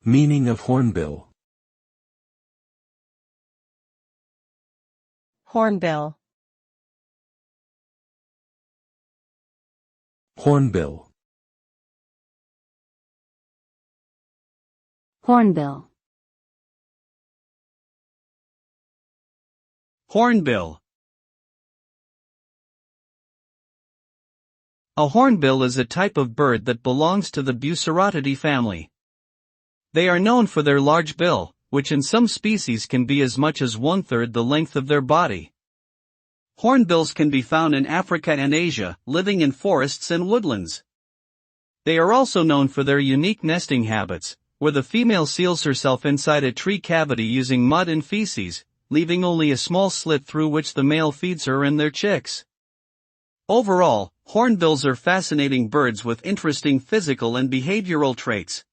Meaning of hornbill. Hornbill. Hornbill. Hornbill. Hornbill. A hornbill is a type of bird that belongs to the Buceratidae family. They are known for their large bill, which in some species can be as much as 1/3 the length of their body. Hornbills can be found in Africa and Asia, living in forests and woodlands. They are also known for their unique nesting habits, where the female seals herself inside a tree cavity using mud and feces, leaving only a small slit through which the male feeds her and their chicks. Overall, hornbills are fascinating birds with interesting physical and behavioral traits.